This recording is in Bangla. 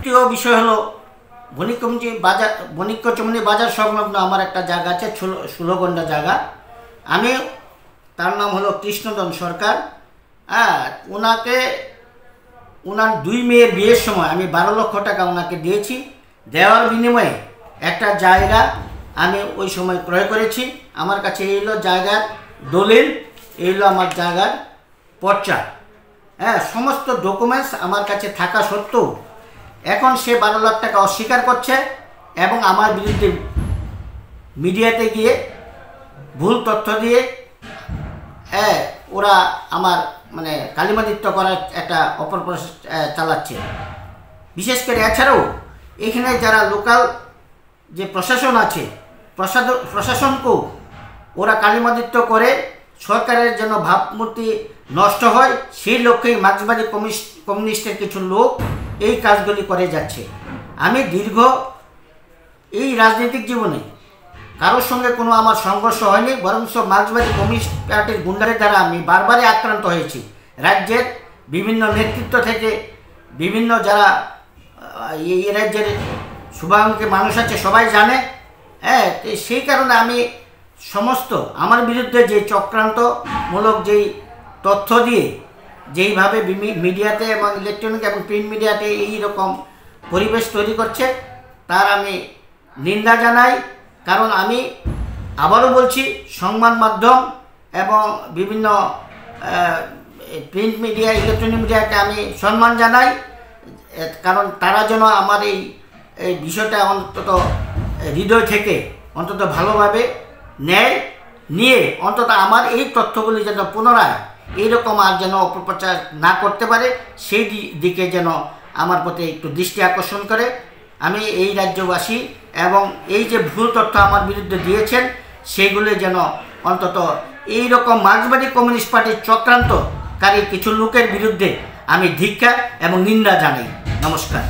দ্বিতীয় বিষয় হলো বণিকচমনি বাজার সংলগ্ন আমার একটা জায়গা আছে, 16 জায়গা। আমি, তার নাম হলো কৃষ্ণধন সরকার। ওনার 2 মেয়ের বিয়ের সময় আমি 12 লক্ষ টাকা ওনাকে দিয়েছি। দেওয়ার বিনিময়ে একটা জায়গা আমি ওই সময় ক্রয় করেছি। আমার কাছে এই হলো জায়গার দলিল, এই হলো আমার জায়গার পর্চা। সমস্ত ডকুমেন্টস আমার কাছে থাকা সত্ত্বেও এখন সে 12 লাখ টাকা অস্বীকার করছে এবং আমার বিরুদ্ধে মিডিয়াতে গিয়ে ভুল তথ্য দিয়ে ওরা আমার মানে কালিমালিপ্ত করার একটা অপপ্রয়াস চালাচ্ছে। বিশেষ করে এছাড়াও এখানে যারা লোকাল যে প্রশাসন আছে, প্রশাসনকেও ওরা কালিমালিপ্ত করে সরকারের জন্য ভাবমূর্তি নষ্ট হয়, সেই লক্ষ্যেই মার্ক্সবাদী কমিউনিস্টের কিছু লোক এই কাজগুলি করে যাচ্ছে। আমি দীর্ঘ এই রাজনৈতিক জীবনে কারোর সঙ্গে কোনো আমার সংঘর্ষ হয়নি, বরং মার্ক্সবাদী কমিউনিস্ট পার্টির গুন্ডাদের দ্বারা আমি বারবারই আক্রান্ত হয়েছি। রাজ্যের বিভিন্ন নেতৃত্ব থেকে বিভিন্ন যারা এই রাজ্যের শুভাকাঙ্ক্ষী মানুষ আছে সবাই জানে। সেই কারণে আমি সমস্ত আমার বিরুদ্ধে যে চক্রান্তমূলক যেই তথ্য দিয়ে যেইভাবে মিডিয়াতে এবং ইলেকট্রনিক এবং প্রিন্ট মিডিয়াতে এই রকম পরিবেশ তৈরি করছে তার আমি নিন্দা জানাই। কারণ আমি আবারও বলছি, সংবাদ মাধ্যম এবং বিভিন্ন প্রিন্ট মিডিয়া, ইলেকট্রনিক মিডিয়াকে আমি সম্মান জানাই। কারণ তারা যেন আমার এই বিষয়টা অন্তত হৃদয় থেকে অন্তত ভালোভাবে নিয়ে অন্তত আমার এই তথ্যগুলি যেন পুনরায় এইরকম আর যেন অপপ্রচার না করতে পারে, সেই দিকে যেন আমার প্রতি একটু দৃষ্টি আকর্ষণ করে। আমি এই রাজ্যবাসী এবং এই যে ভুল তথ্য আমার বিরুদ্ধে দিয়েছেন সেগুলি যেন অন্তত এই রকম মার্ক্সবাদী কমিউনিস্ট পার্টির চক্রান্তকারী কিছু লোকের বিরুদ্ধে আমি ধিক্কার এবং নিন্দা জানাই। নমস্কার।